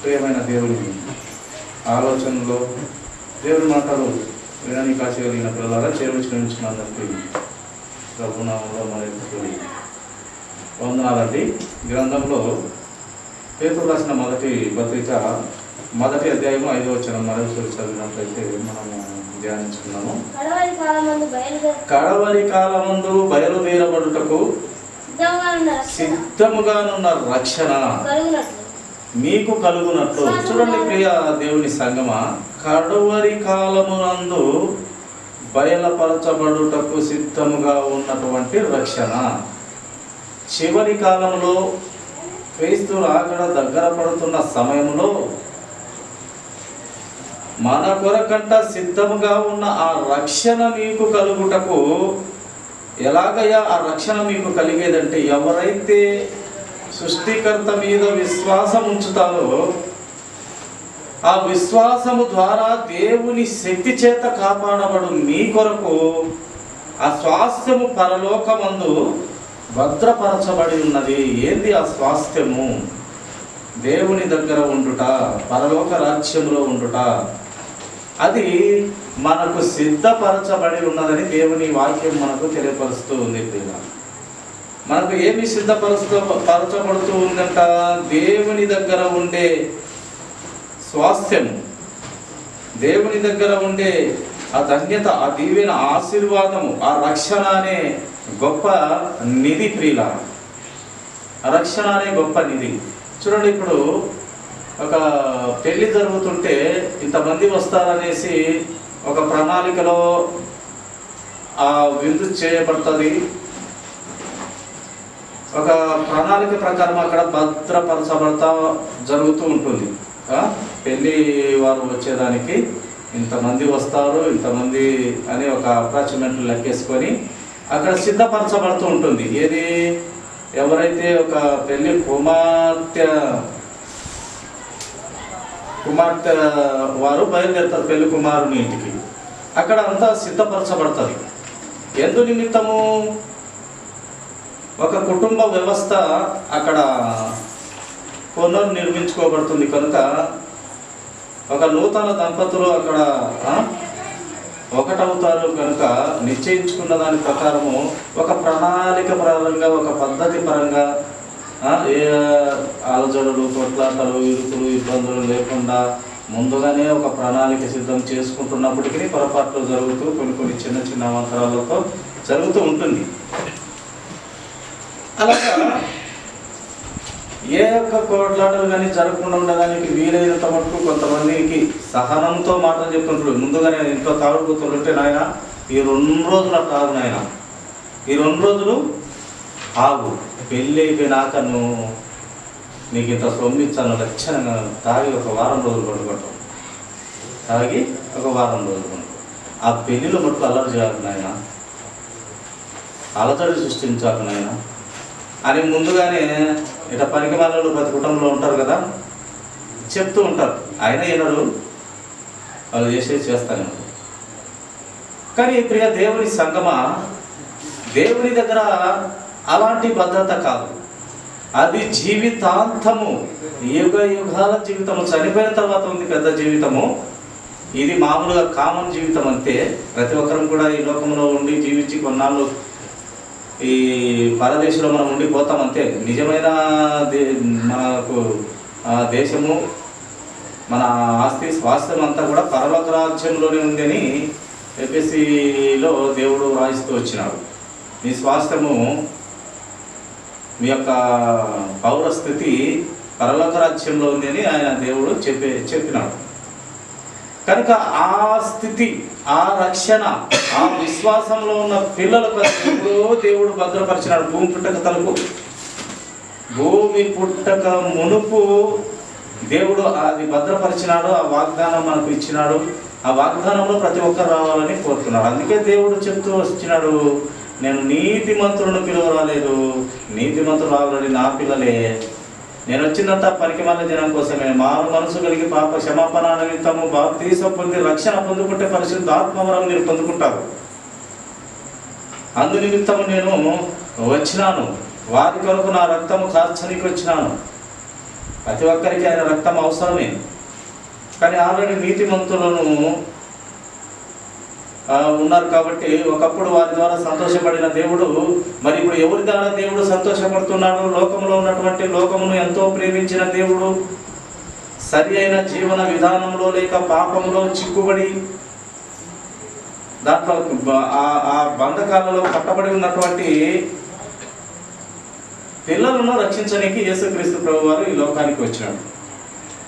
ప్రియమైన దేవుని ఆలోచనలో దేవుని మాటలు వినడానికి ఆశ కలిగిన పిల్లలారా చేర్చుకున్నందుకు ప్రభునామంలో మరొకసారి వందనాలండి. గ్రంథంలో పేతురు రాసిన మొదటి పత్రిక 1వ అధ్యాయము 5వ వచనం మరొకసారి చదివినట్లయితే మనము ధ్యానించుకున్నాము. కడవరి కాలమందు బయలుదేరబడుటకు సిద్ధముగానున్న రక్షణ మీకు కలుగునట్లు. చూడండి ప్రియ దేవుని సంగమా, కడవరి కాలమునందు బయలుపరచబడుటకు సిద్ధముగా ఉన్నటువంటి రక్షణ. చివరి కాలంలో క్రీస్తు రాకడ దగ్గర పడుతున్న సమయంలో మన కొరకంట సిద్ధముగా ఉన్న ఆ రక్షణ మీకు కలుగుటకు, ఎలాగయ్యా ఆ రక్షణ మీకు కలిగేదంటే, ఎవరైతే సృష్టికర్త మీద విశ్వాసం ఉంచుతారో ఆ విశ్వాసము ద్వారా దేవుని శక్తి చేత కాపాడబడు మీ కొరకు ఆ స్వాస్థ్యము పరలోకమందు భద్రపరచబడి ఉన్నది. ఏంది ఆ స్వాస్థ్యము? దేవుని దగ్గర ఉండుట, పరలోక రాజ్యంలో ఉండుట. అది మనకు సిద్ధపరచబడి ఉన్నదని దేవుని వాక్యం మనకు తెలియపరుస్తూ ఉంది. మనకు ఏమి పరచబడుతూ ఉందంట? దేవుని దగ్గర ఉండే స్వాస్థ్యము, దేవుని దగ్గర ఉండే ఆ ధన్యత, ఆ దీవెన, ఆశీర్వాదము, ఆ రక్షణ అనే గొప్ప నిధి ప్రియుల. రక్షణ అనే గొప్ప నిధి. చూడండి, ఇప్పుడు ఒక పెళ్లి జరుగుతుంటే ఇంతమంది వస్తారనేసి ఒక ప్రణాళికలో ఆ విందు చేయబడుతుంది. ఒక ప్రణాళిక ప్రకారం అక్కడ భద్రపరచబడతా జరుగుతూ ఉంటుంది. పెళ్ళి వారు వచ్చేదానికి ఇంతమంది వస్తారు, ఇంతమంది అని ఒక అప్రాక్సిమేట్లు లెక్కేసుకొని అక్కడ సిద్ధపరచబడుతూ ఉంటుంది. ఏది? ఎవరైతే ఒక పెళ్ళి కుమార్తె వారు బయలుదేరుతారు పెళ్లి కుమారుని ఇంటికి, అక్కడ అంతా సిద్ధపరచబడుతుంది. ఎందు నిమిత్తము? ఒక కుటుంబ వ్యవస్థ అక్కడ పునర్నిర్మించుకోబడుతుంది కనుక ఒక నూతన దంపతులు అక్కడ ఒకటవుతారు కనుక నిశ్చయించుకున్న దాని ప్రకారము ఒక ప్రణాళిక పరంగా, ఒక పద్ధతి పరంగా ఏ ఆలోచనలు, కొట్లాటలు, ఇరుకులు, ఇబ్బందులు లేకుండా ముందుగానే ఒక ప్రణాళిక సిద్ధం చేసుకుంటున్నప్పటికీ పొరపాట్లు జరుగుతూ కొన్ని చిన్న చిన్న అవంతరాలతో జరుగుతూ ఉంటుంది. అలాగా ఏ యొక్క కోట్లాటలు కానీ జరగకుండా ఉండడానికి వీలైనంత మటుకు కొంతమందికి సహనంతో మాటలు చెప్తుంటారు. ముందుగానే ఇంట్లో తాగుతుంటే, నాయన ఈ 2 రోజులు తాగు, నాయన ఈ 2 రోజులు ఆగు, పెళ్ళి అయిపోయినాక నీకు ఇంత సొమ్మిచ్చాను, లక్షణంగా తాగి ఒక వారం రోజులు పడుకోవటం, తాగి ఒక వారం రోజులు పడుకో. ఆ పెళ్ళిలో మటుకు అల్లరి చేయాలి నాయన, అలజడి సృష్టించాలి నాయన అని ముందుగానే ఇట్లా పనికి వాళ్ళు ప్రతి కుటుంబంలో ఉంటారు కదా, చెప్తూ ఉంటారు. ఆయన వినరు, వాళ్ళు చేస్తాను. కానీ ప్రియ దేవుని సంగమా, దేవుని దగ్గర అలాంటి భద్రత కాదు. అది జీవితాంతము, యుగాల జీవితము. చనిపోయిన తర్వాత ఉంది పెద్ద జీవితము. ఇది మామూలుగా కామన్ జీవితం అంతే. ప్రతి ఒక్కరం కూడా ఈ లోకంలో ఉండి జీవించి కొన్నాళ్ళు ఈ భారతదేశంలో మనం ఉండిపోతాం అంతే. నిజమైన మనకు దేశము, మన ఆస్తి స్వాస్థ్యం అంతా కూడా పరలోక రాజ్యంలోనే ఉందని ఎఫెసీలో దేవుడు రాయిస్తూ వచ్చినాడు. మీ స్వాస్థ్యము, మీ యొక్క పౌరస్థితి పరలోక రాజ్యంలో ఉంది అని ఆయన దేవుడు చెప్పినాడు. కనుక ఆ స్థితి, ఆ రక్షణ, ఆ విశ్వాసంలో ఉన్న పిల్లలకు దేవుడు భద్రపరిచినాడు. భూమి పుట్టక మునుపు దేవుడు అది భద్రపరిచినాడు. ఆ వాగ్దానం మనకు ఇచ్చినాడు. ఆ వాగ్దానంలో ప్రతి ఒక్కరు రావాలని కోరుతున్నాడు. అందుకే దేవుడు చెప్తూ వచ్చినాడు, నేను నీతిమంతులను పిలువరాలేదు, నీతిమంతులు ఆల్రెడీ నా పిల్లలే. నేను వచ్చినంత పనికిమాల జనం కోసమే. మారు మనసు కలిగి పాప క్షమాపణ నిమిత్తము బాప్తీసం పొంది రక్షణ పొందుకుంటే పరిశుద్ధాత్మవరం మీరు పొందుకుంటారు. అందు నిమిత్తము నేను వచ్చినాను, వారి కొరకు నా రక్తము కార్చనికి వచ్చినాను. ప్రతి ఒక్కరికి ఆయన రక్తం అవసరమే. కానీ ఆల్రెడీ నీతిమంతులను ఉన్నారు కాబట్టి ఒకప్పుడు వారి ద్వారా సంతోషపడిన దేవుడు మరి ఇప్పుడు ఎవరి ద్వారా దేవుడు సంతోషపడుతున్నాడు? లోకంలో ఉన్నటువంటి లోకమును ఎంతో ప్రేమించిన దేవుడు సరి అయిన జీవన విధానంలో లేక పాపంలో చిక్కుబడి దాంట్లో ఆ బంధకాలలో కట్టబడి ఉన్నటువంటి పిల్లలను రక్షించడానికి యేసుక్రీస్తు ప్రభు వారు ఈ లోకానికి వచ్చినాడు.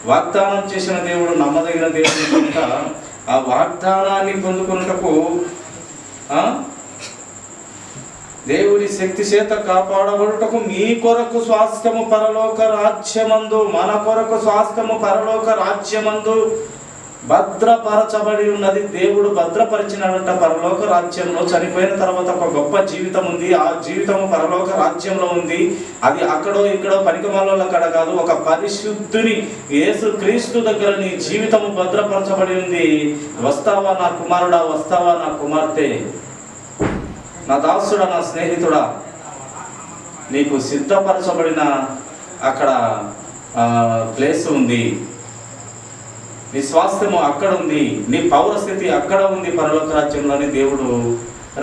వాగ్దానం చేసిన దేవుడు నమ్మదగిన దేవుడు కనుక ఆ వాగ్దానాన్ని పొందుకున్నటకు దేవుని శక్తి చేత కాపాడబడుటకు మీ కొరకు స్వాస్థ్యము పరలోక రాజ్యమందు, మన కొరకు స్వాస్థ్యము పరలోక రాజ్యమందు భద్రపరచబడి ఉన్నది. దేవుడు భద్రపరిచినట పరలోక రాజ్యంలో. చనిపోయిన తర్వాత ఒక గొప్ప జీవితం ఉంది. ఆ జీవితము పరలోక రాజ్యంలో ఉంది. అది అక్కడో ఇక్కడో పనికిమాల అక్కడ కాదు, ఒక పరిశుద్ధుని యేసు క్రీస్తు దగ్గర నీ జీవితము భద్రపరచబడి ఉంది. వస్తావా నా కుమారుడా, వస్తావా నా కుమార్తె, నా దాసుడా, నా స్నేహితుడా, నీకు సిద్ధపరచబడిన అక్కడ ప్లేస్ ఉంది. నీ స్వాస్థ్యము అక్కడ ఉంది, నీ పౌరస్థితి అక్కడ ఉంది పరలోక రాజ్యంలోని దేవుడు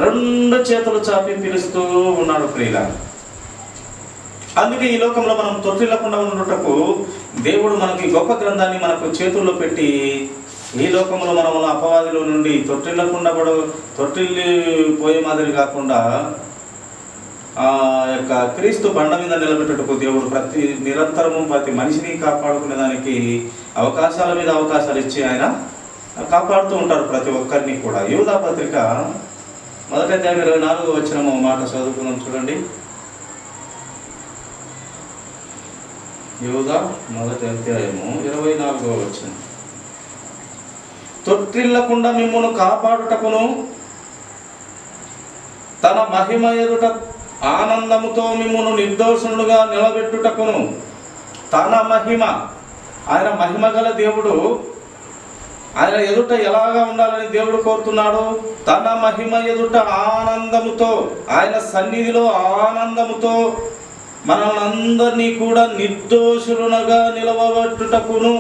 రెండు చేతులు చాపి పిలుస్తూ ఉన్నాడు ప్రియుల. అందుకే ఈ లోకంలో మనం తొట్టిల్లకుండా ఉండటకు దేవుడు మనకి గొప్ప గ్రంథాన్ని మనకు చేతుల్లో పెట్టి ఈ లోకంలో మనం అపవాదిలో నుండి తొట్టిల్లి పోయే మాదిరి కాకుండా యొక్క క్రీస్తు బండ మీద నిలబెట్టుటకు దేవుడు నిరంతరము ప్రతి మనిషిని కాపాడుకునే దానికి అవకాశాల మీద అవకాశాలు ఇచ్చి ఆయన కాపాడుతూ ఉంటారు ప్రతి ఒక్కరిని కూడా. యూదా పత్రిక 1వ అధ్యాయం 24వ వచనము మాట చదువుకుందాం చూడండి. యూదా 1వ అధ్యాయము 24వ వచనం. తొట్టిల్లకుండా మిమ్మును కాపాడుటకును తన మహిమ ఎదుట ఆనందముతో మిమ్మును నిర్దోషులుగా నిలబెట్టుటకును. తన మహిమ, ఆయన మహిమ గల దేవుడు. ఆయన ఎదుట ఎలాగా ఉండాలని దేవుడు కోరుతున్నాడు? తన మహిమ ఎదుట ఆనందముతో, ఆయన సన్నిధిలో ఆనందముతో మనల్ని కూడా నిర్దోషులుగా నిలవబెట్టుటకును.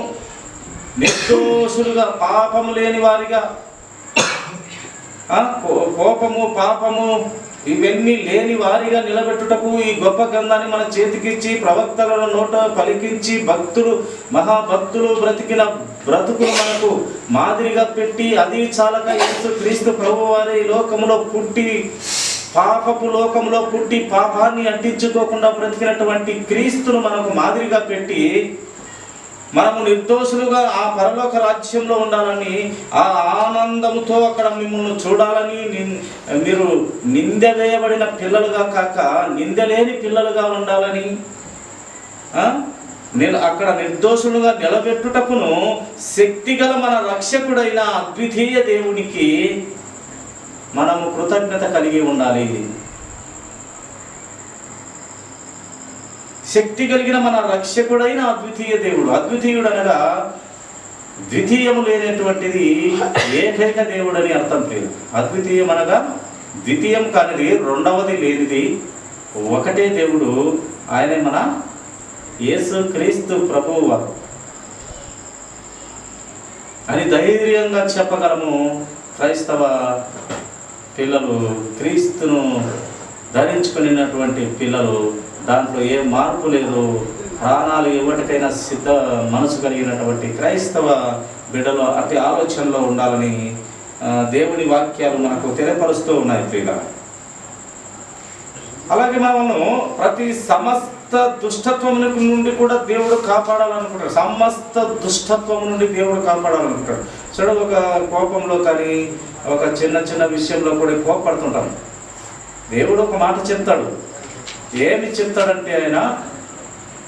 నిర్దోషులుగా, పాపము లేని వారిగా, కోపము పాపము ఇవన్నీ లేని వారిగా నిలబెట్టుటకు ఈ గొప్ప గ్రంథాన్ని మన చేతికిచ్చి ప్రవక్తల నోట పలికించి మహాభక్తులు బ్రతికిన బ్రతుకులు మనకు మాదిరిగా పెట్టి, అది చాలక యేసు క్రీస్తు ప్రభు వారి లోకములో పుట్టి, పాపపు లోకంలో పుట్టి పాపాన్ని అంటించుకోకుండా బ్రతికినటువంటి క్రీస్తును మనకు మాదిరిగా పెట్టి మనము నిర్దోషులుగా ఆ పరలోక రాజ్యంలో ఉండాలని, ఆ ఆనందముతో అక్కడ మిమ్మల్ని చూడాలని, మీరు నిందవేయబడిన పిల్లలుగా కాక నిందలేని పిల్లలుగా ఉండాలని, అక్కడ నిర్దోషులుగా నిలబెట్టుటకును శక్తిగల మన రక్షకుడైన అద్వితీయ దేవునికి మనము కృతజ్ఞత కలిగి ఉండాలి. శక్తి కలిగిన మన రక్షకుడైన అద్వితీయ దేవుడు. అద్వితీయుడు అనగా ద్వితీయము లేనటువంటిది ఏకైక దేవుడు అని అర్థం లేదు. అద్వితీయం అనగా ద్వితీయం కానిది, రెండవది లేనిది, ఒకటే దేవుడు. ఆయనే మన యేసు క్రీస్తు ప్రభువు అని ధైర్యంగా చెప్పగలము. క్రైస్తవ పిల్లలు, క్రీస్తును ధరించుకున్నటువంటి పిల్లలు, దాంట్లో ఏ మార్పు లేదు. ప్రాణాలు ఇవ్వటికైనా సిద్ధ మనసు కలిగినటువంటి క్రైస్తవ బిడ్డలు అతి ఆలోచనలో ఉండాలని దేవుని వాక్యాలు మనకు తెలియపరుస్తూ ఉన్నాయి ప్రియుల. అలాగే మనము ప్రతి సమస్త దుష్టత్వం నుండి కూడా దేవుడు కాపాడాలనుకుంటాడు. సమస్త దుష్టత్వం నుండి దేవుడు కాపాడాలనుకుంటాడు. చూడ, ఒక కోపంలో కానీ ఒక చిన్న చిన్న విషయంలో కూడా కోపడుతుంటాం. దేవుడు ఒక మాట చెప్తాడు. ఏమి చెప్తాడంటే, ఆయన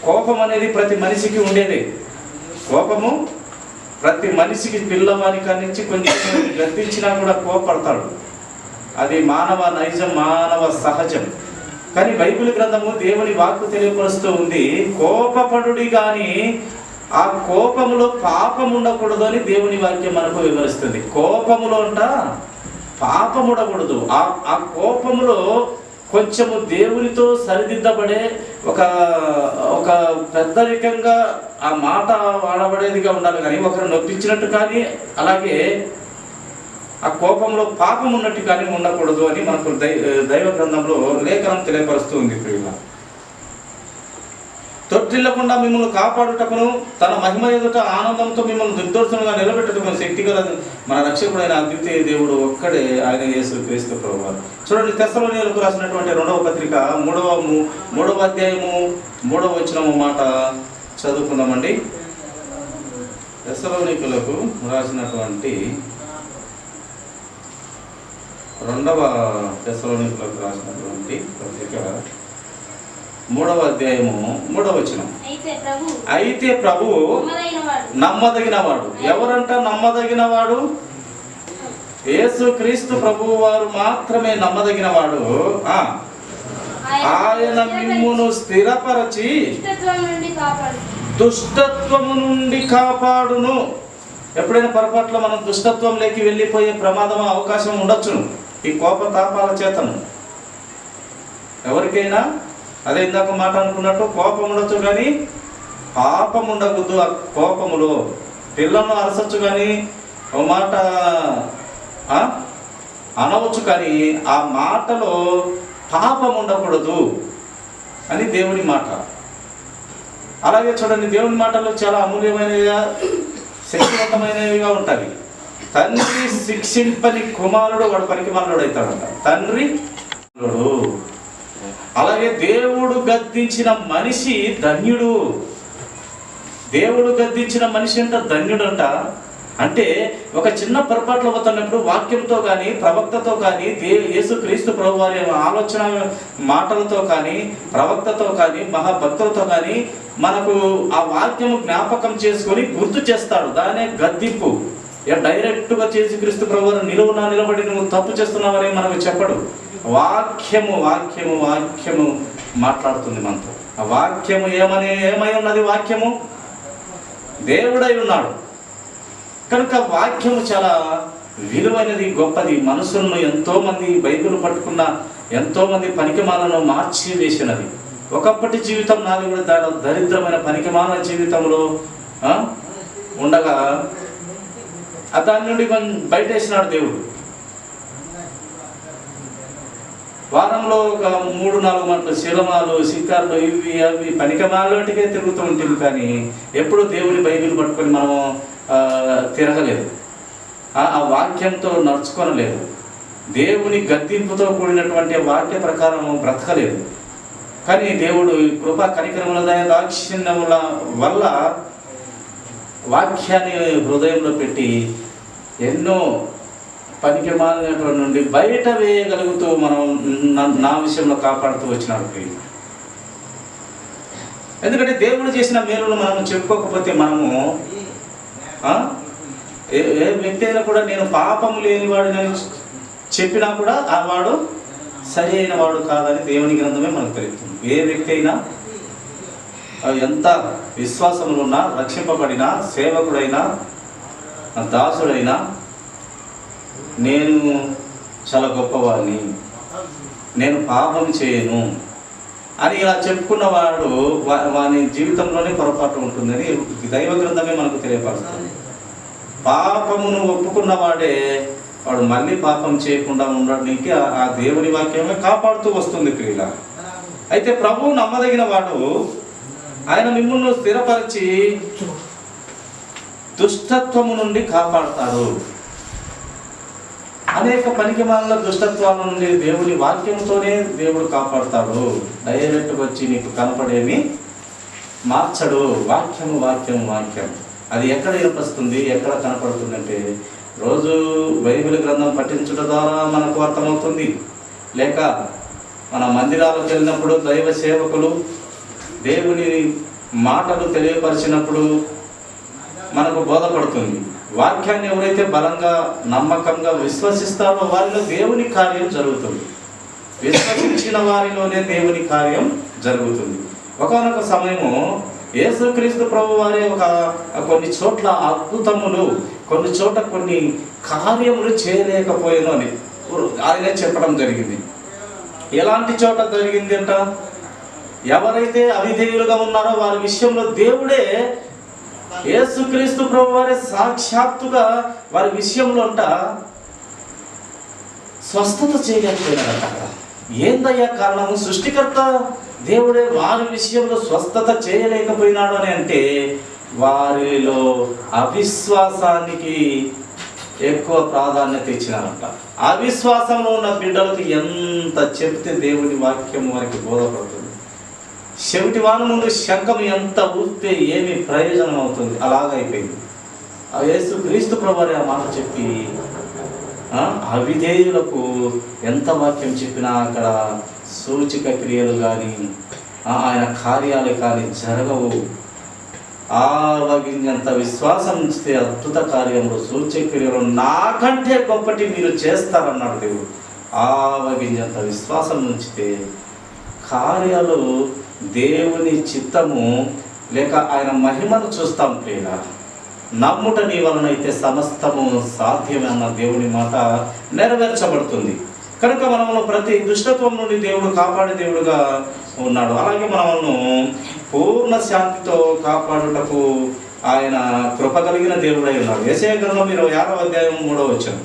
కోపం అనేది ప్రతి మనిషికి ఉండేది. కోపము ప్రతి మనిషికి, పిల్లవారి కానించి కొంచెం గద్దించినా కూడా కోపడతాడు. అది మానవ నైజం, మానవ సహజం. కానీ బైబిల్ గ్రంథము దేవుని వాక్కు తెలియపరుస్తూ ఉంది, కోపపడుడి కానీ ఆ కోపములో పాపం ఉండకూడదు అని దేవుని వాక్యం మనకు వివరిస్తుంది. కోపములో పాపం ఉండకూడదు. ఆ కోపములో కొంచెము దేవునితో సరిదిద్దబడే ఒక ఒక పెద్దరికంగా ఆ మాట వాడబడేదిగా ఉండాలి, కానీ ఒకరు నొప్పించినట్టు కానీ అలాగే ఆ కోపంలో పాపం ఉన్నట్టు కానీ ఉండకూడదు అని మనకు దైవ గ్రంథంలో లేఖనం తెలియపరుస్తూ ఉంది. ప్రియుల, తొట్టిల్లకుండా మిమ్మల్ని కాపాడుటకును తన మహిమ ఎదుట ఆనందంతో మిమ్మల్ని నిర్దోషంగా నిలబెట్టుటకు శక్తి గల మన రక్షకుడైన అద్వితీయ దేవుడు ఒక్కడే, ఆయన యేసు క్రీస్తు ప్రభువారు. చూడండి, తెస్సలోనికీయులకు రాసినటువంటి 2వ పత్రిక 3వ అధ్యాయము 3వ వచనము మాట చదువుకుందామండి. తెస్సలోనికీయులకు రాసినటువంటి 2వ తెస్సలోనికీయులకు రాసినటువంటి పత్రిక 3వ అధ్యాయము 3వ వచనం. అయితే ప్రభువు నమ్మదగిన వాడు. ఎవరంట నమ్మదగిన వాడు? యేసు క్రీస్తు ప్రభువు వారు మాత్రమే నమ్మదగిన వాడు. ఆయన మిమ్మును స్థిరపరచి దుష్టత్వము నుండి కాపాడును. ఎప్పుడైనా పొరపాట్లో మనం దుష్టత్వంలోకి వెళ్ళిపోయే ప్రమాదం అవకాశం ఉండొచ్చును ఈ కోపతాపాల చేతను. ఎవరికైనా అదే ఇందాక మాట అనుకున్నట్టు కోపం ఉండొచ్చు కానీ పాపం ఉండకూడదు. ఆ కోపములో పిల్లలను అరసొచ్చు కానీ ఒక మాట అనవచ్చు, కానీ ఆ మాటలో పాపం ఉండకూడదు అని దేవుని మాట. అలాగే చూడండి, దేవుని మాటలు చాలా అమూల్యమైనవిగా శక్తివంతమైనవిగా ఉంటాయి. తండ్రి శిక్షింపని కుమారుడు వాడు పనికిమాలినోడు అవుతాడంట. తండ్రి అలాగే దేవుడు గద్దించిన మనిషి ధన్యుడు. దేవుడు గద్దించిన మనిషి అంట ధన్యుడంట. అంటే ఒక చిన్న పొరపాట్లు అవుతున్నప్పుడు వాక్యంతో కానీ ప్రవక్తతో కానీ యేసు క్రీస్తు ప్రభు వారి ఆలోచన మాటలతో కానీ ప్రవక్తతో కానీ మహాభక్తులతో కానీ మనకు ఆ వాక్యము జ్ఞాపకం చేసుకొని గుర్తు చేస్తాడు. దానే గద్దింపు. డైరెక్ట్గా యేసు క్రీస్తు ప్రభు వారు నిలబడి నువ్వు తప్పు చేస్తున్నావని మనకు చెప్పడు. వాక్యము వాక్యము వాక్యము మాట్లాడుతుంది మనతో. ఆ వాక్యము ఏమై ఉన్నది? వాక్యము దేవుడై ఉన్నాడు కనుక వాక్యము చాలా విలువైనది, గొప్పది. మనుషులను ఎంతోమంది బైబిల్ పట్టుకున్న ఎంతోమంది పనికిమాలను మార్చి వేసినది. ఒకప్పటి జీవితం నాది కూడా దాని దరిద్రమైన పనికిమాల జీవితంలో ఉండగా దాని నుండి బయట వేసినాడు దేవుడు. వారంలో ఒక 3-4 గంటలు శిలమాలు శిఖర్లు ఇవి అవి పనికిమాలటికే తిరుగుతూ ఉంటుంది, కానీ ఎప్పుడు దేవుని బైబిల్ పట్టుకొని మనం తిరగలేదు, ఆ వాక్యంతో నడుచుకోనలేదు, దేవుని గద్దింపుతో కూడినటువంటి వాక్య ప్రకారం బ్రతకలేదు. కానీ దేవుడు కృపా కనికరముల దాక్షిణ్యముల వల్ల వాక్యాన్ని హృదయంలో పెట్టి ఎన్నో పనికిమాలినటువంటి నుండి బయట వేయగలుగుతూ మనం నా విషయంలో కాపాడుతూ వచ్చినాడు. ఎందుకంటే దేవుడు చేసిన మేలును మనం చెప్పుకోకపోతే మనము ఏ వ్యక్తి అయినా కూడా నేను పాపము లేనివాడిని చెప్పినా కూడా ఆ వాడు సరి అయిన వాడు కాదని దేవుని గ్రంథమే మనకు తెలుస్తుంది. ఏ వ్యక్తి అయినా ఎంత విశ్వాసములు ఉన్నా, రక్షింపబడినా, సేవకుడైనా, దాసుడైనా నేను చాలా గొప్పవాడిని, నేను పాపం చేయను అని ఇలా చెప్పుకున్నవాడు వాని జీవితంలోనే పొరపాటు ఉంటుందని దైవ గ్రంథమే మనకు తెలియపరుస్తుంది. పాపమును ఒప్పుకున్నవాడే వాడు మళ్ళీ పాపం చేయకుండా ఉండడానికి ఆ దేవుని వాక్యమే కాపాడుతూ వస్తుంది ప్రియుల. అయితే ప్రభువు నమ్మదగిన వాడు. ఆయన మిమ్మల్ని స్థిరపరిచి దుష్టత్వము నుండి కాపాడతాడు. అనేక పనికిమాలిన దుష్టత్వాల నుండి దేవుని వాక్యంతోనే దేవుడు కాపాడుతాడు. డైరెక్ట్గా వచ్చి నీకు కనపడేమి మార్చడు. వాక్యము వాక్యము వాక్యం అది ఎక్కడ వినిపిస్తుంది, ఎక్కడ కనపడుతుంది అంటే రోజు బైబిల్ గ్రంథం పఠించడం ద్వారా మనకు అర్థమవుతుంది, లేక మన మందిరాలకు వెళ్ళినప్పుడు దైవ సేవకులు దేవుని మాటలు తెలియపరిచినప్పుడు మనకు బోధపడుతుంది. వాక్యాన్ని ఎవరైతే బలంగా నమ్మకంగా విశ్వసిస్తారో వారిలో దేవుని కార్యం జరుగుతుంది. విశ్వసించిన వారిలోనే దేవుని కార్యం జరుగుతుంది. ఒకనొక సమయము యేసుక్రీస్తు ప్రభు వారి కొన్ని చోట్ల అద్భుతములు, కొన్ని చోట్ల కొన్ని కార్యములు చేయలేకపోయాను అని ఆయనే చెప్పడం జరిగింది. ఎలాంటి చోట జరిగింది అంట? ఎవరైతే అవిధేయులుగా ఉన్నారో వారి విషయంలో దేవుడే, యేసుక్రీస్తు ప్రభువారే సాక్షాత్తుగా వారి విషయంలో అంట స్వస్థత చేయలేకపోయినారంట. ఏందయ్యా కారణము? సృష్టికర్త దేవుడే వారి విషయంలో స్వస్థత చేయలేకపోయినాడు అని అంటే వారిలో అవిశ్వాసానికి ఎక్కువ ప్రాధాన్యత ఇచ్చినారంట. అవిశ్వాసంలో ఉన్న బిడ్డలకు ఎంత చెప్తే దేవుని వాక్యం వారికి బోధపడుతుంది. చెవిటి వాని ముందు శంఖం ఎంత ఊస్తే ఏమి ప్రయోజనం అవుతుంది? అలాగైపోయింది. యేసుక్రీస్తు ప్రభువారే ఆ మాట చెప్పి అవిధేయులకు ఎంత వాక్యం చెప్పినా అక్కడ సూచిక క్రియలు కానీ ఆయన కార్యాలు కానీ జరగవు. ఆవగింజంత విశ్వాసం ఉంచితే అద్భుత కార్యములు సూచిక క్రియలు నాకంటే గొప్పటి మీరు చేస్తారన్నాడు దేవుడు. ఆవగింజంత విశ్వాసం ఉంచితే కార్యాలు దేవుని చిత్తము లేక ఆయన మహిమను చూస్తాం. ప్రియుల, నమ్ముట నీ వలనైతే సమస్తము సాధ్యమన్న దేవుని మాట నెరవేర్చబడుతుంది. కనుక మనము ప్రతి దుష్టత్వం నుండి దేవుడు కాపాడే దేవుడుగా ఉన్నాడు. అలాగే మనము పూర్ణ శాంతితో కాపాడుటకు ఆయన కృప కలిగిన దేవుడై ఉన్నాడు. యెషయా గ్రంథం 26వ అధ్యాయం 3వ వచనం.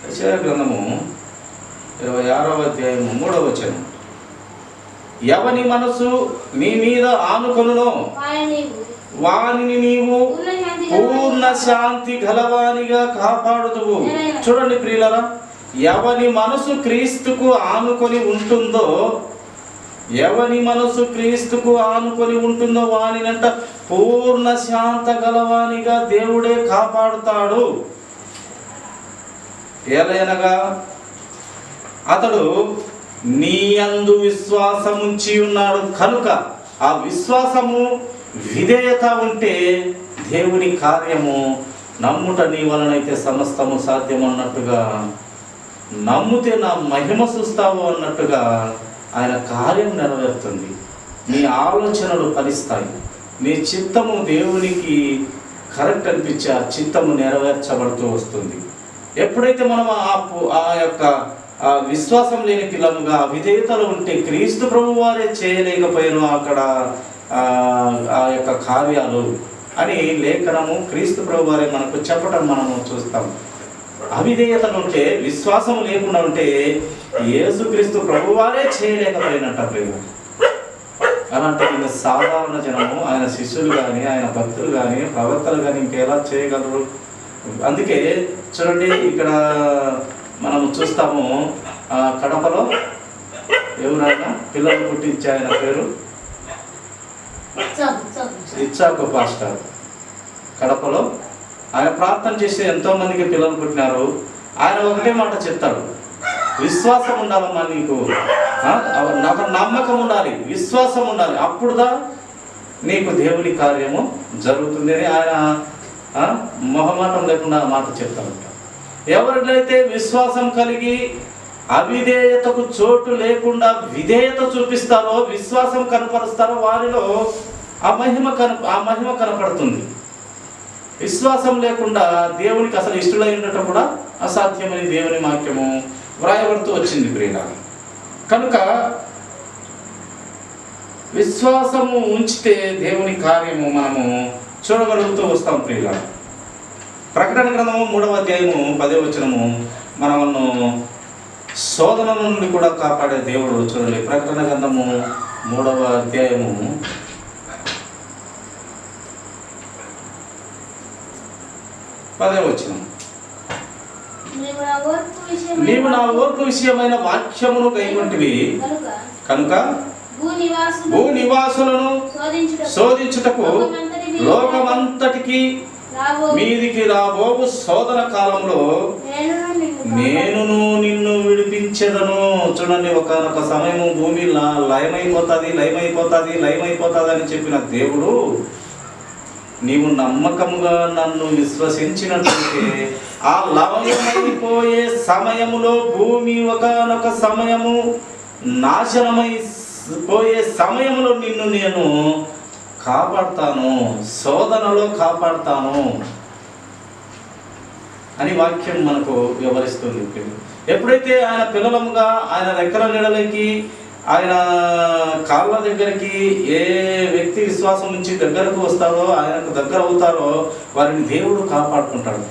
యెషయా గ్రంథము 26వ అధ్యాయం 3వ వచనం. ఎవని మనసు నీ మీద ఆనుకొనునో వానిని నీవు పూర్ణ శాంతి గలవానిగా కాపాడుదువు. చూడండి ప్రియులారా, ఎవని మనసు క్రీస్తుకు ఆనుకొని ఉంటుందో, ఎవని మనసు క్రీస్తుకు ఆనుకొని ఉంటుందో వానినంట పూర్ణ శాంత గలవానిగా దేవుడే కాపాడుతాడు. ఏలయనగా అతడు నీ యందు విశ్వాసం ఉంచి ఉన్నాడు కనుక, ఆ విశ్వాసము విధేయత ఉంటే దేవుని కార్యము నమ్ముట నీ వలనైతే సమస్తము సాధ్యం అన్నట్టుగా, నమ్మితే నా మహిమ చూస్తావు అన్నట్టుగా ఆయన కార్యం నెరవేరుతుంది. నీ ఆలోచనలు ఫలిస్తాయి. నీ చిత్తము దేవునికి కరెక్ట్ అనిపించి ఆ చిత్తము నెరవేర్చబడుతూ వస్తుంది. ఎప్పుడైతే మనం ఆ యొక్క విశ్వాసం లేని పిల్లలుగా విధేయతలు ఉంటే క్రీస్తు ప్రభు వారే చేయలేకపోయాను అక్కడ ఆ యొక్క కార్యాలు అని లేఖనము క్రీస్తు ప్రభు వారే మనకు చెప్పటం మనము చూస్తాం. అవిధేయతలు ఉంటే, విశ్వాసం లేకుండా ఉంటే యేసుక్రీస్తు ప్రభు వారే చేయలేకపోయినట్ట ప్రేమ. అలాంటి సాధారణ జనము, ఆయన శిష్యులు కానీ, ఆయన భక్తులు కానీ, ప్రవక్తలు కానీ ఇంకెలా చేయగలరు? అందుకే చూడండి, ఇక్కడ మనం చూస్తాము కడపలో ఎవరైనా పిల్లలు పుట్టించే ఆయన పేరు ఇచ్చాకు పాస్టర్. కడపలో ఆయన ప్రార్థన చేస్తే ఎంతో మందికి పిల్లలు పుట్టినారు. ఆయన ఒకటే మాట చెప్తాడు, విశ్వాసం ఉండాలమ్మా నీకు, నాకు నమ్మకం ఉండాలి, విశ్వాసం ఉండాలి, అప్పుడుదా నీకు దేవుని కార్యము జరుగుతుంది అని ఆయన మొహమాటం లేకుండా మాట చెప్తాడు. ఎవరినైతే విశ్వాసం కలిగి అవిధేయతకు చోటు లేకుండా విధేయత చూపిస్తారో, విశ్వాసం కనపరుస్తారో వారిలో ఆ మహిమ కనపడుతుంది. విశ్వాసం లేకుండా దేవునికి అసలు ఇష్టలై ఉండటం కూడా అసాధ్యమని దేవుని వాక్యము వ్రాయబడుతూ వచ్చింది ప్రియుల. కనుక విశ్వాసము ఉంచితే దేవుని కార్యము మనము చూడగలుగుతూ వస్తాం ప్రియుల. ప్రకటన గ్రంథము 3వ అధ్యాయము 10వ వచనము మనము శోధన నుండి కూడా కాపాడే దేవుడు. చూడండి, ప్రకటన గ్రంథము 3వ అధ్యాయము 10వ వచనం. నీవు నా ఓర్పు విషయమైన వాక్యమును కైకొంటివి కనుక భూనివాసులను శోధించుటకు లోకమంతటికి మీదికి రాబోవు శోధన కాలంలో నేనును నిన్ను విడిపించెదను. చూడండి, ఒకనొక సమయము భూమి లయమైపోతుంది అని చెప్పిన దేవుడు, నీవు నమ్మకముగా నన్ను విశ్వసించినట్లయితే ఆ లయమైపోయే సమయములో భూమి ఒకనొక సమయము నాశనమై పోయే సమయంలో నిన్ను నేను కాపాడుతాను, శోధనలో కాపాడుతాను. అని వాక్యం మనకు వివరిస్తుంది. ఎప్పుడైతే ఆయన పిల్లలముగా ఆయన రెక్కల నీడలకి, ఆయన కాళ్ళ దగ్గరికి ఏ వ్యక్తి విశ్వాసం నుంచి దగ్గరకు వస్తారో, ఆయనకు దగ్గర అవుతారో వారిని దేవుడు కాపాడుకుంటాడు.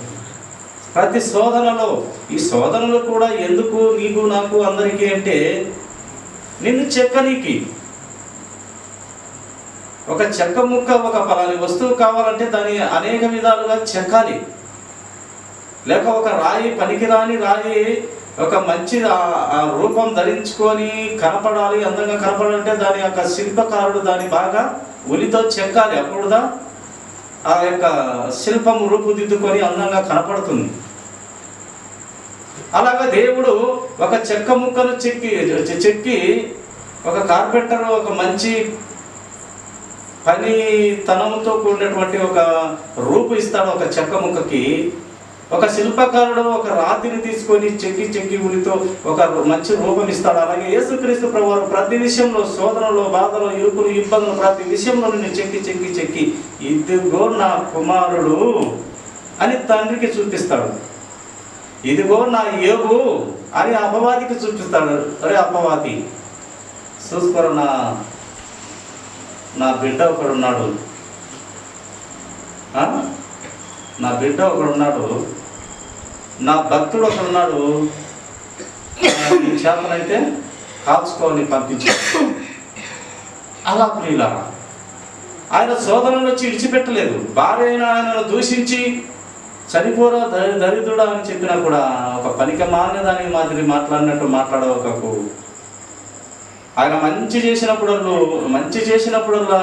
ప్రతి శోధనలో, ఈ శోధనలు కూడా ఎందుకు నీకు నాకు అందరికీ అంటే, నిన్ను చెక్కనీకి. ఒక చెక్క ముక్క, ఒక పలాని వస్తువు కావాలంటే దాన్ని అనేక విధాలుగా చెక్కాలి. లేక ఒక రాయి, పనికిరాని రాయి ఒక మంచి రూపం ధరించుకొని కనపడాలి, అందంగా కనపడాలంటే దాని యొక్క శిల్పకారుడు దాన్ని బాగా ఉలితో చెక్కాలి. అప్పుడుదా ఆ యొక్క శిల్పం రూపుదిద్దుకొని అందంగా కనపడుతుంది. అలాగా దేవుడు ఒక చెక్క ముక్కను చెక్కి ఒక కార్పెంటర్ ఒక మంచి పనితనంతో కూడినటువంటి ఒక రూపు ఇస్తాడు ఒక చెక్క ముక్కకి. ఒక శిల్పకారుడు ఒక రాతిని తీసుకొని చెక్కి ఉలితో ఒక మంచి రూపం ఇస్తాడు. అలాగే యేసుక్రీస్తు ప్రభువారు ప్రతి విషయంలో, శోధనలో, బాధలో, ఇరుకులు, ఇబ్బందులు, ప్రతి విషయంలో నిన్ను చెక్కి ఇదిగో నా కుమారుడు అని తండ్రికి చూపిస్తాడు. ఇదిగో నా యోగు అని అపవాదికి చూపిస్తాడు. అరే అపవాది, చూసుకోరు, నా బిడ్డ ఒకడున్నాడు, నా బిడ్డ ఒకడున్నాడు, నా భక్తుడు ఒకడున్నాడు, నీ చేతనైతే కాల్చుకోని పంపించాడు. అలా ప్రియుల ఆయన శోధనలో వచ్చి విడిచిపెట్టలేదు. భార్య అయినా ఆయనను దూషించి చనిపోరా దరిద్రుడా అని చెప్పినా కూడా ఒక పనికి మానేదాని మాదిరి మాట్లాడినట్టు మాట్లాడవకు. ఆయన మంచి చేసినప్పుడల్లా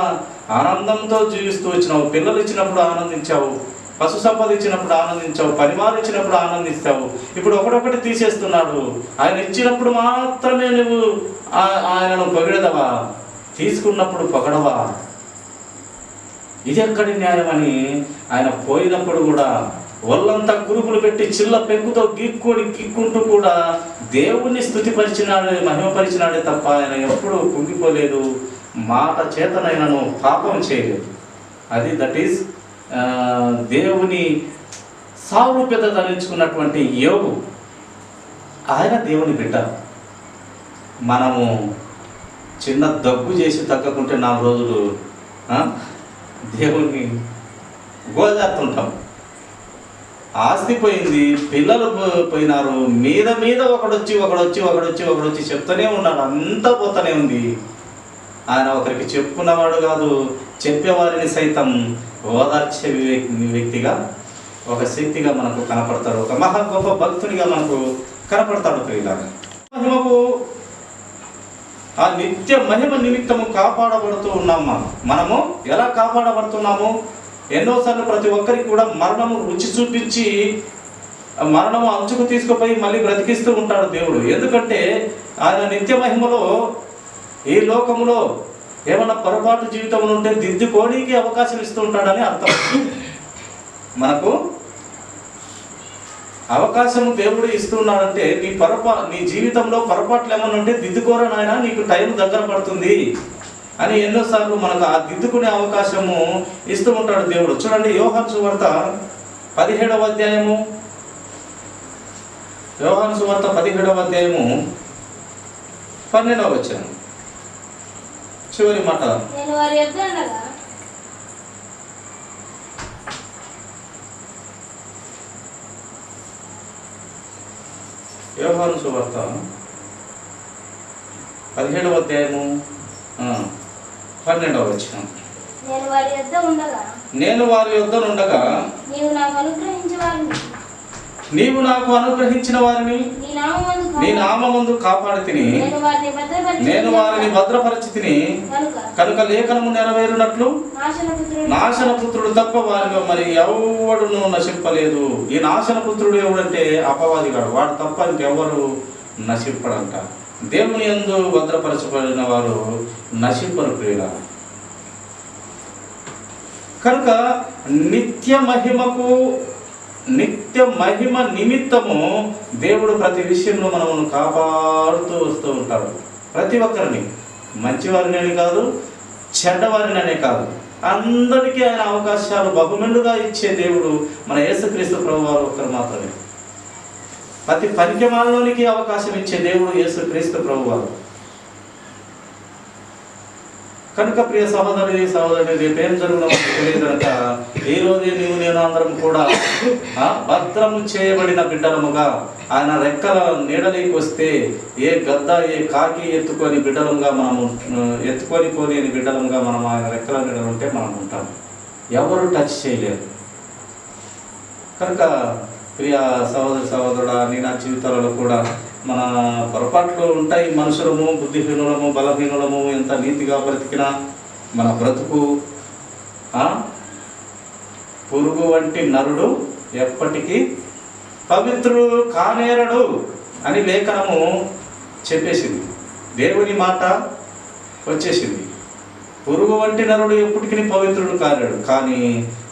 ఆనందంతో జీవిస్తూ వచ్చినావు. పిల్లలు ఇచ్చినప్పుడు ఆనందించావు, పశు సంపద ఇచ్చినప్పుడు ఆనందించావు, పరివారం ఇచ్చినప్పుడు ఆనందిస్తావు. ఇప్పుడు ఒకటొకటి తీసేస్తున్నాడు. ఆయన ఇచ్చినప్పుడు మాత్రమే నువ్వు ఆయనను పొగిడదవా, తీసుకున్నప్పుడు పొగడవా? ఇది ఎక్కడి న్యాయం అని ఆయన పోయినప్పుడు కూడా ఒళ్ళంతా కురుపులు పెట్టి చిల్ల పెంకుతో గీక్కుంటూ కూడా దేవుణ్ణి స్తుతిపరిచినాడు, మహిమపరిచినాడే తప్ప ఆయన ఎప్పుడూ కుంగిపోలేదు. మాట చేతనైనను పాపం చేయలేదు. అది దట్ ఈస్ దేవుని సారూప్యత ధరించుకున్నటువంటి యోగు. ఆయన దేవుని బిడ్డ. మనము చిన్న దగ్గు చేసి తగ్గకుంటే 4 రోజులు దేవుణ్ణి గోజాడుతుంటాం. ఆస్తి పోయింది, పిల్లలు పోయినారు, మీద ఒకడొచ్చి చెప్తూనే ఉన్నాడు. అంతా పోతూనే ఉంది. ఆయన ఒకరికి చెప్పుకున్నవాడు కాదు, చెప్పేవారిని సైతం ఓదార్చే వ్యక్తిగా, ఒక శక్తిగా మనకు కనపడతాడు. ఒక మహా గొప్ప భక్తునిగా మనకు కనపడతాడు. ప్రియులారా, మహిమకు ఆ నిత్య మహిమ నిమిత్తము కాపాడబడుతూ ఉన్నాము. మనము ఎలా కాపాడబడుతున్నాము? ఎన్నోసార్లు ప్రతి ఒక్కరికి కూడా మరణము రుచి చూపించి మరణము అంచుకు తీసుకుపోయి మళ్ళీ బ్రతికిస్తూ ఉంటాడు దేవుడు. ఎందుకంటే ఆయన నిత్య మహిమలో ఈ లోకములో ఏమన్నా పొరపాటు జీవితంలో ఉంటే దిద్దుకోనికి అవకాశం ఇస్తూ ఉంటాడని అర్థం. మనకు అవకాశము దేవుడు ఇస్తున్నాడంటే నీ జీవితంలో పొరపాట్లు ఏమన్నా ఉంటే దిద్దుకోరా నాయన, నీకు టైం దగ్గర పడుతుంది అని ఎన్నోసార్లు మనకు ఆ దిద్దుకునే అవకాశము ఇస్తూ ఉంటాడు దేవుడు. చూడండి, యోహాను సువార్త 17వ అధ్యాయము, యోహాను సువార్త 17వ అధ్యాయము 12వ వచనం చివరి మాట. యోహాను సువార్త 17వ అధ్యాయము 12వ వచనం. నేను వారి యొద్ద ఉండగా నీవు నాకు అనుగ్రహించిన వారిని నీ నామమందు కాపాడితిని, నేను వారిని భద్రపరచితిని కనుక లేఖనము నెరవేరునట్లు నాశన పుత్రుడు తప్ప వారిని మరి ఎవడును నశింపలేదు. ఈ నాశన పుత్రుడు ఎవడంటే అపవాదిగాడు. వాడు తప్ప ఇంకెవరు నశింపడంట. దేవుని యందు భద్రపరచబడిన వారు నశింపరు ప్రియులా. కనుక నిత్య మహిమ నిమిత్తము దేవుడు ప్రతి విషయంలో మనము కాపాడుతూ వస్తూ ఉంటాడు. ప్రతి ఒక్కరిని, మంచివారిని కాదు, చెడ్డవారిని కాదు, అందరికీ ఆయన అవకాశాలు బహుమెండుగా ఇచ్చే దేవుడు మన యేసుక్రీస్తు ప్రభువారు ఒక్కరు మాత్రమే. ప్రతి పనికిమాలలోనికి అవకాశం ఇచ్చే దేవుడు యేసుక్రీస్తు ప్రభువారు. కనుక ప్రియ సహోదరి సహోదరుడు, రేపేం జరుగునో తెలియదు కనుక ఈ రోజు నీవు నేను అందరం కూడా భద్రము చేయబడిన బిడ్డలముగా ఆయన రెక్కల నీడలోకి వస్తే ఏ గద్ద ఏ కాకి ఎత్తుకొని బిడ్డలంగా మనము ఎత్తుకొని పోలేని బిడ్డలంగా మనం ఆయన రెక్కల నీడలు ఉంటే మనం ఉంటాం. ఎవరు టచ్ చేయలేరు. కనుక ప్రియ సహోదరుడా, నీ నా జీవితాలలో కూడా మన పొరపాట్లు ఉంటాయి. మనుషులము, బుద్ధిహీనులము, బలహీనులము, ఎంత నీతిగా బ్రతికినా మన బ్రతుకు పురుగు వంటి నరుడు ఎప్పటికీ పవిత్రుడు కానేరడు అని లేఖనము చెప్పేసింది. దేవుని మాట వచ్చేసింది. పురుగు వంటి నరుడు ఎప్పటికీ పవిత్రుడు కాలేడు. కానీ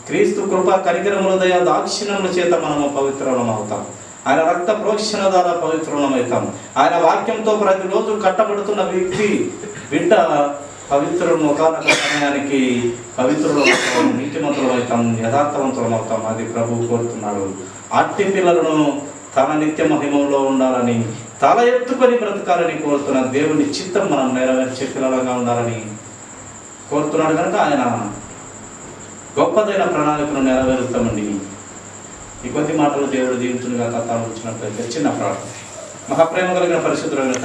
క్రీస్తు కృప కనికరముల దయ దాక్షిణ్యముల చేత మనము పవిత్రులం అవుతాం. ఆయన రక్త ప్రోక్షణ ద్వారా పవిత్రులమవుతాం. ఆయన వాక్యంతో ప్రతిరోజు కట్టబడుతున్న వ్యక్తి బిడ్డ పవిత్రులు ఒకనొక సమయానికి పవిత్రులమవుతాం, నీతిమంతులమవుతాం, యథార్థవంతులమవుతాం. అది ప్రభువు కోరుతున్నాడు. అట్టి పిల్లలను తన నిత్య మహిమంలో ఉండాలని, తల ఎత్తుకొని బ్రతకాలని కోరుతున్న దేవుని చిత్తం మనం నెరవేర్చే పిల్లలుగా ఉండాలని కోరుతున్నాడు. కనుక ఆయన గొప్పదైన ప్రణాళికను నెరవేరుస్తామండి. ఈ కొద్ది మాటలు దేవుడు దీవించునుగా. కథ వచ్చినట్లయితే చిన్న ప్రార్థన. మహాప్రేమ కలిగిన పరిశుద్ధులైన